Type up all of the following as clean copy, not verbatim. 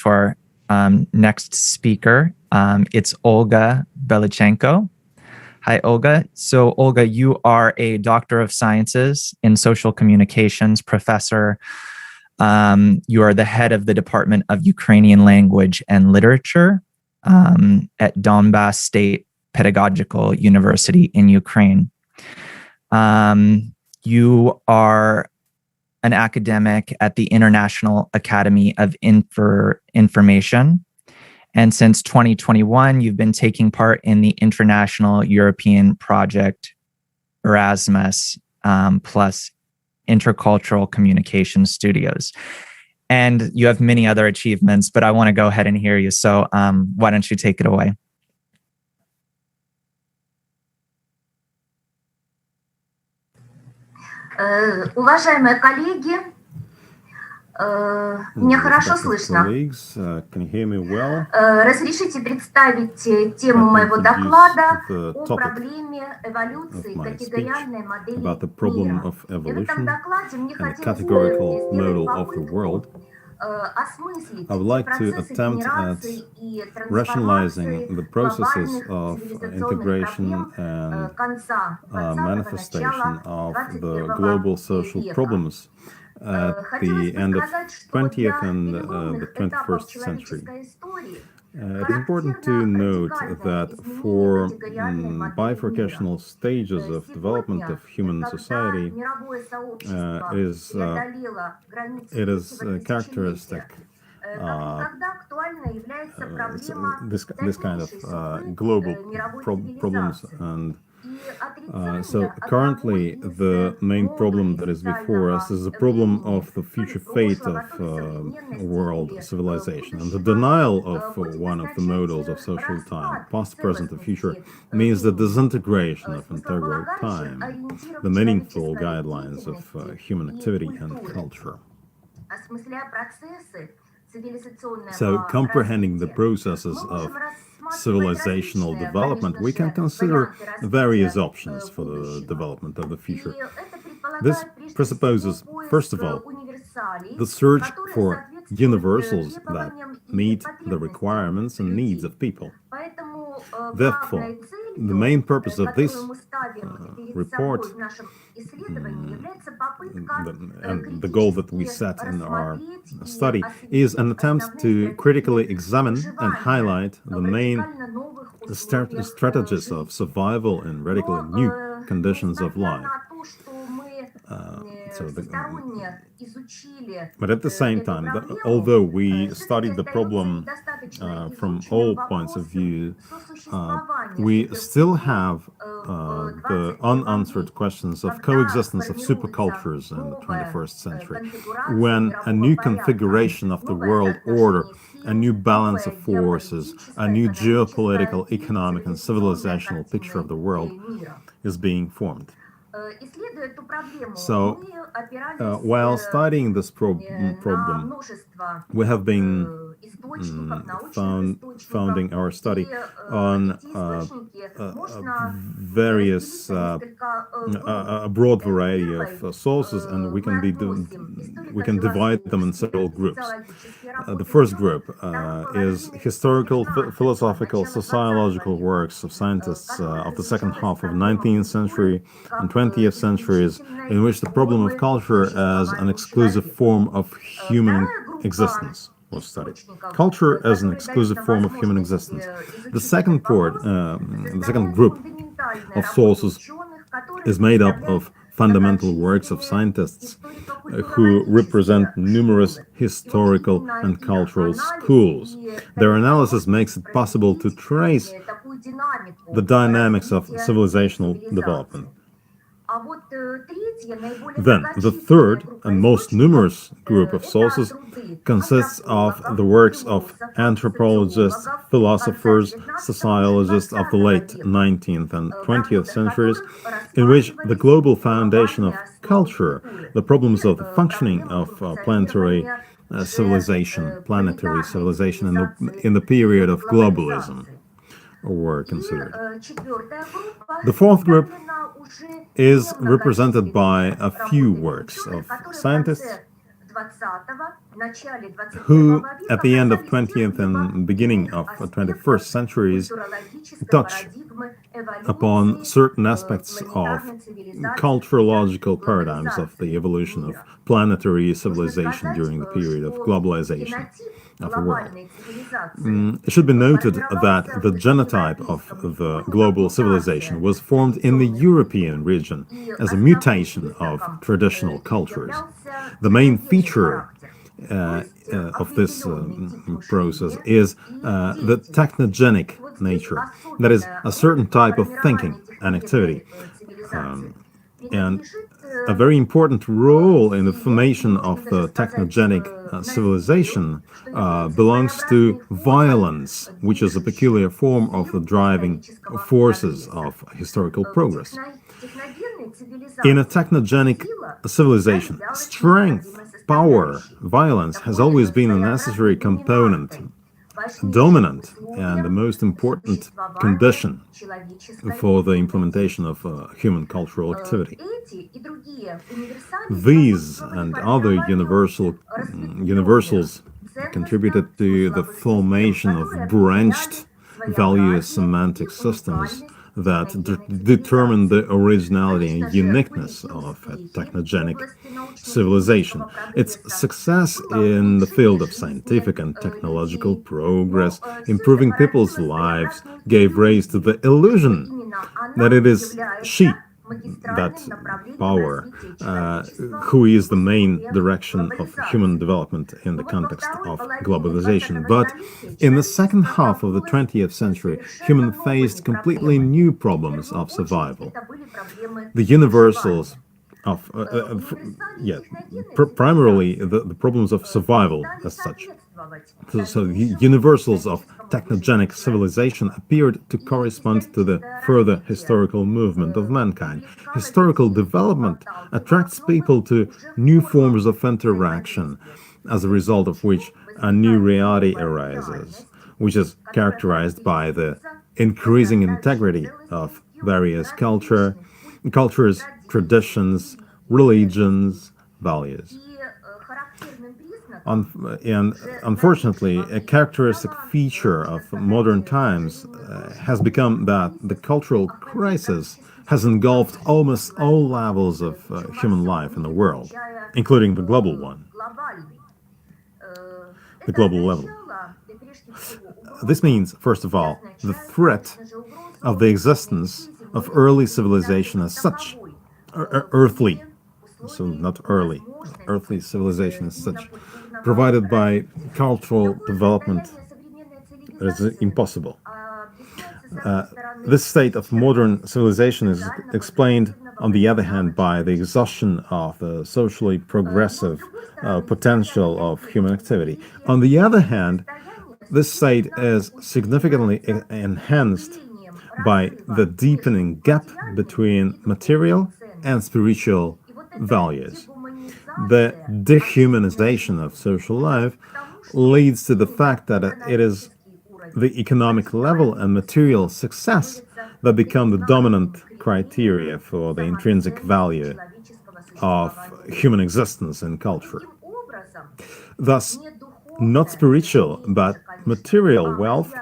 to our next speaker. It's Olga Belichenko. Hi, Olga. So, Olga, you are a Doctor of Sciences in Social Communications professor. You are the head of the Department of Ukrainian Language and Literature at Donbass State Pedagogical University in Ukraine. You are an academic at the International Academy of Information. And since 2021, you've been taking part in the International European Project Erasmus plus Intercultural Communication Studios. And you have many other achievements, but I want to go ahead and hear you. So why don't you take it away? Уважаемые коллеги, меня хорошо слышно? Разрешите представить тему моего доклада о проблеме эволюции категориальной модели мира. И в этом докладе мне хотелось бы попытку осмыслить процессы генерации и трансформации глобальных цивилизационных проблем конца 20-го, начала 21 века. The end of 20th and the 21st century. It is important to note that for bifurcational stages of development of human society, it is characteristic this kind of global problems. And so currently the main problem that is before us is the problem of the future fate of world civilization. And the denial of one of the modals of social time, past, present, and future, means the disintegration of integral time, the meaningful guidelines of human activity and culture. So comprehending the processes of civilizational development, we can consider various options for the development of the future. This presupposes, first of all, the search for universals that meet the requirements and needs of people. Therefore, the main purpose of this report and the goal that we set in our study is an attempt to critically examine and highlight the main strategies of survival in radically new conditions of life. But at the same time, although we studied the problem from all points of view, we still have the unanswered questions of coexistence of supercultures in the 21st century, when a new configuration of the world order, a new balance of forces, a new geopolitical, economic, and civilizational picture of the world is being formed. So, while studying this problem, we have been founding our study on various, a broad variety of sources, and we can divide them in several groups. The first group is historical, philosophical, sociological works of scientists of the second half of the 19th century and 20th centuries, in which the problem of culture as an exclusive form of human existence was studied. Culture as an exclusive form of human existence. The second group of sources is made up of fundamental works of scientists who represent numerous historical and cultural schools. Their analysis makes it possible to trace the dynamics of civilizational development. Then, the third and most numerous group of sources consists of the works of anthropologists, philosophers, sociologists of the late 19th and 20th centuries, in which the global foundation of culture, the problems of the functioning of planetary civilization in the period of globalism, were considered. The fourth group is represented by a few works of scientists who at the end of 20th and beginning of 21st centuries touch upon certain aspects of culturological paradigms of the evolution of planetary civilization during the period of globalization of the world. It should be noted that the genotype of the global civilization was formed in the European region as a mutation of traditional cultures. The main feature of this process is the technogenic nature, that is, a certain type of thinking and activity. And a very important role in the formation of the technogenic civilization belongs to violence, which is a peculiar form of the driving forces of historical progress. In a technogenic civilization, strength, power, violence has always been a necessary component, dominant, and the most important condition for the implementation of human cultural activity. These and other universals contributed to the formation of branched value semantic systems that determine the originality and uniqueness of a technogenic civilization. Its success in the field of scientific and technological progress, improving people's lives, gave rise to the illusion that it is she, that power, who is the main direction of human development in the context of globalization. But in the second half of the 20th century, human faced completely new problems of survival. The universals of, primarily the problems of survival as such. So the universals of technogenic civilization appeared to correspond to the further historical movement of mankind. Historical development attracts people to new forms of interaction, as a result of which a new reality arises, which is characterized by the increasing integrity of various cultures, traditions, religions, values. And unfortunately, a characteristic feature of modern times has become that the cultural crisis has engulfed almost all levels of human life in the world, including the global one, the global level. This means, first of all, the threat of the existence of early civilization as such, earthly, so not early, earthly civilization as such, provided by cultural development, is impossible. This state of modern civilization is explained, on the other hand, by the exhaustion of the socially progressive potential of human activity. On the other hand, this state is significantly enhanced by the deepening gap between material and spiritual values. The dehumanization of social life leads to the fact that it is the economic level and material success that become the dominant criteria for the intrinsic value of human existence and culture. Thus, not spiritual, but material wealth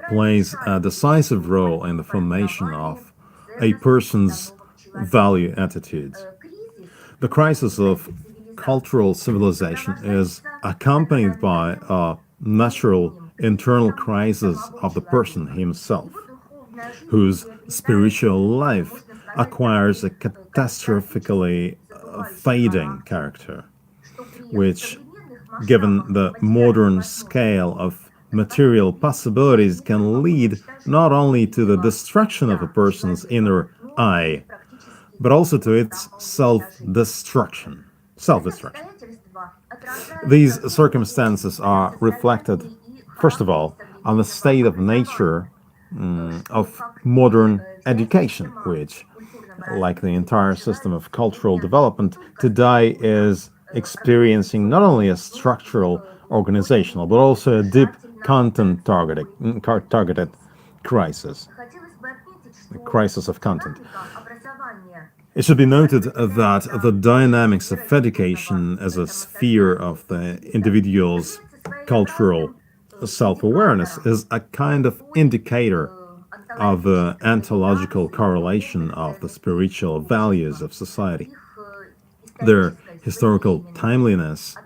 plays a decisive role in the formation of a person's value attitudes. The crisis of cultural civilization is accompanied by a natural internal crisis of the person himself, whose spiritual life acquires a catastrophically fading character, which, given the modern scale of material possibilities, can lead not only to the destruction of a person's inner I, but also to its self-destruction. These circumstances are reflected, first of all, on the state of nature of modern education, which, like the entire system of cultural development, today is experiencing not only a structural, organizational, but also a deep content-targeted crisis, the crisis of content. It should be noted that the dynamics of education as a sphere of the individual's cultural self-awareness is a kind of indicator of the ontological correlation of the spiritual values of society, their historical timeliness,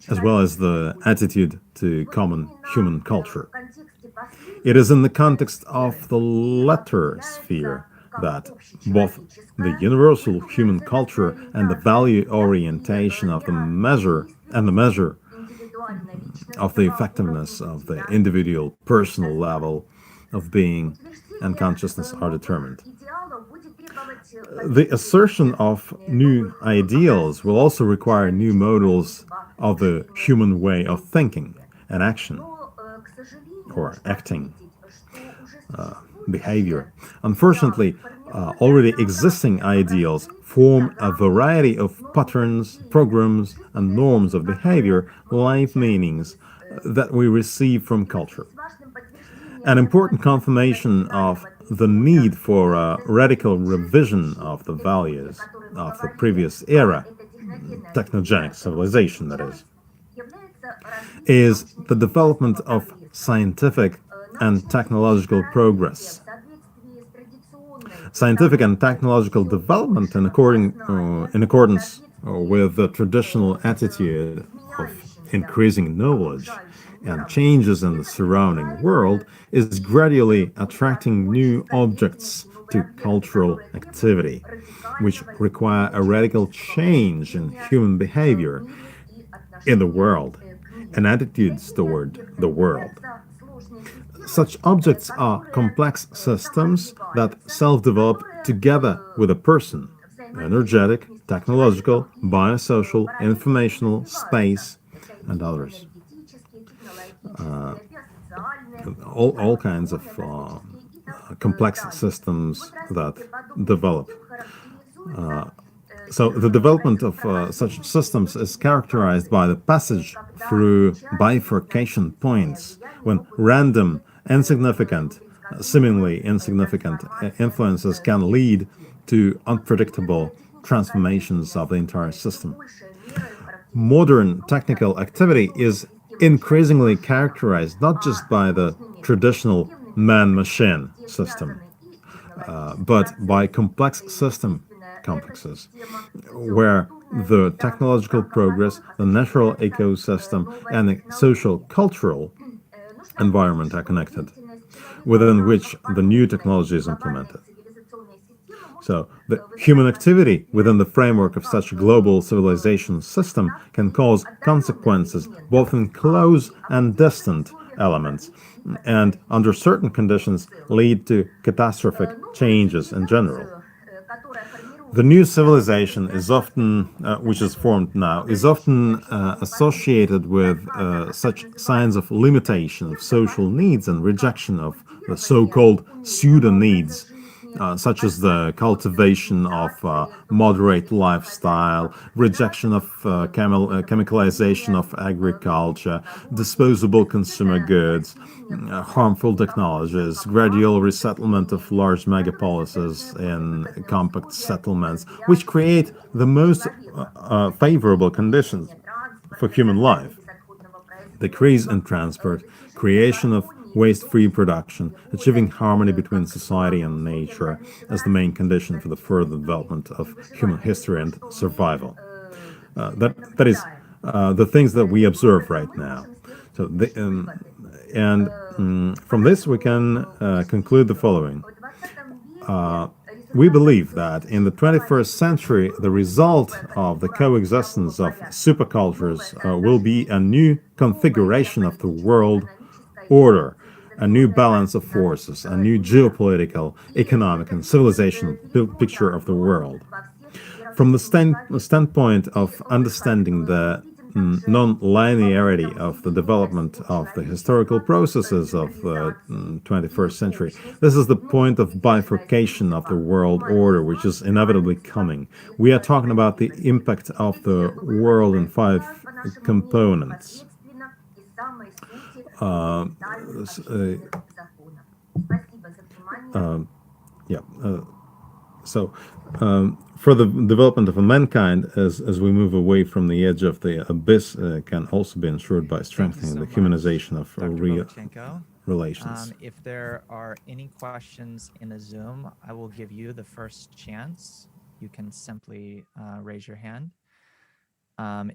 as well as the attitude to common human culture. It is in the context of the latter sphere that both the universal human culture and the value orientation of the measure of the effectiveness of the individual personal level of being and consciousness are determined. The assertion of new ideals will also require new models of the human way of thinking and action, or acting, behavior. Unfortunately, already existing ideals form a variety of patterns, programs, and norms of behavior, life meanings that we receive from culture. An important confirmation of the need for a radical revision of the values of the previous era, technogenic civilization, that is the development of scientific and technological progress. Scientific and technological development, in accordance with the traditional attitude of increasing knowledge and changes in the surrounding world, is gradually attracting new objects to cultural activity, which require a radical change in human behavior in the world and attitudes toward the world. Such objects are complex systems that self-develop together with a person: energetic, technological, biosocial, informational, space, and others. All kinds of complex systems that develop. So the development of such systems is characterized by the passage through bifurcation points, when random, insignificant, seemingly insignificant influences can lead to unpredictable transformations of the entire system. Modern technical activity is increasingly characterized not just by the traditional man-machine system, but by complex system complexes, where the technological progress, the natural ecosystem, and the social-cultural environment are connected, within which the new technology is implemented. So the human activity within the framework of such a global civilization system can cause consequences both in close and distant elements, and under certain conditions lead to catastrophic changes in general. The new civilization is often, which is formed now, is often associated with such signs of limitation of social needs and rejection of the so-called pseudo-needs, such as the cultivation of moderate lifestyle, rejection of chemicalization of agriculture, disposable consumer goods, harmful technologies, gradual resettlement of large megapolises in compact settlements, which create the most favorable conditions for human life. Decrease in transport, creation of waste-free production, achieving harmony between society and nature as the main condition for the further development of human history and survival. That is the things that we observe right now. So, from this we can conclude the following. We believe that in the 21st century, the result of the coexistence of supercultures will be a new configuration of the world order, a new balance of forces, a new geopolitical, economic, and civilizational picture of the world. From the standpoint of understanding the non-linearity of the development of the historical processes of the 21st century, this is the point of bifurcation of the world order, which is inevitably coming. We are talking about the impact of the world in 5 components. So, for the development of mankind, as we move away from the edge of the abyss, can also be ensured by strengthening the humanization of real relations. If there are any questions in the Zoom, I will give you the first chance. You can simply raise your hand.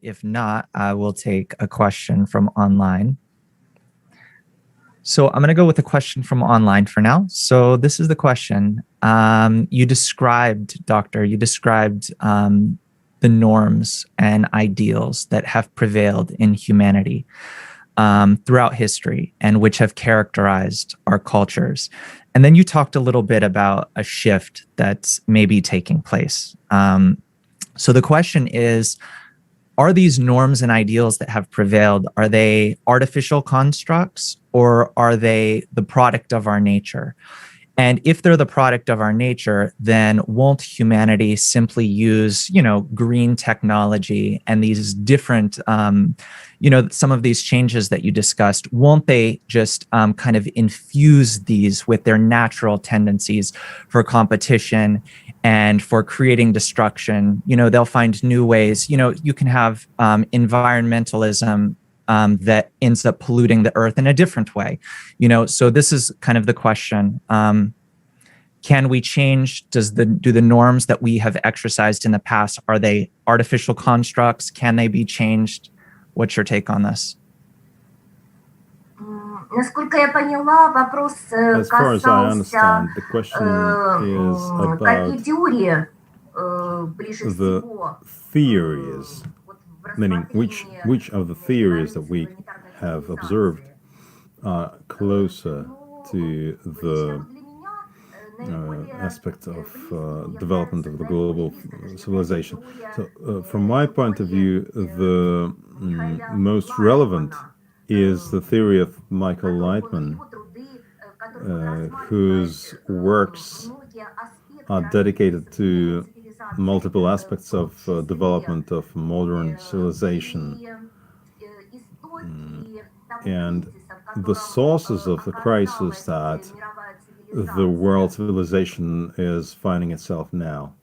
If not, I will take a question from online. So I'm going to go with a question from online for now. So this is the question. You described, Doctor, the norms and ideals that have prevailed in humanity throughout history and which have characterized our cultures. And then you talked a little bit about a shift that's maybe taking place. So the question is, are these norms and ideals that have prevailed, are they artificial constructs or are they the product of our nature? And if they're the product of our nature, then won't humanity simply use, green technology and these different, some of these changes that you discussed, won't they just kind of infuse these with their natural tendencies for competition and for creating destruction? They'll find new ways. You can have environmentalism that ends up polluting the earth in a different way. So this is kind of the question. Can we change? Do the norms that we have exercised in the past, are they artificial constructs? Can they be changed? What's your take on this? As far as I understand, the question is about the theories, meaning which of the theories that we have observed are closer to the aspect of development of the global civilization. So from my point of view, the most relevant is the theory of Michael Lightman, whose works are dedicated to multiple aspects of development of modern civilization and the sources of the crisis that the world civilization is finding itself now.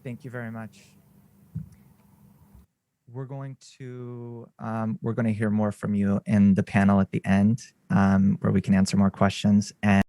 Thank you very much. We're going to hear more from you in the panel at the end, where we can answer more questions. And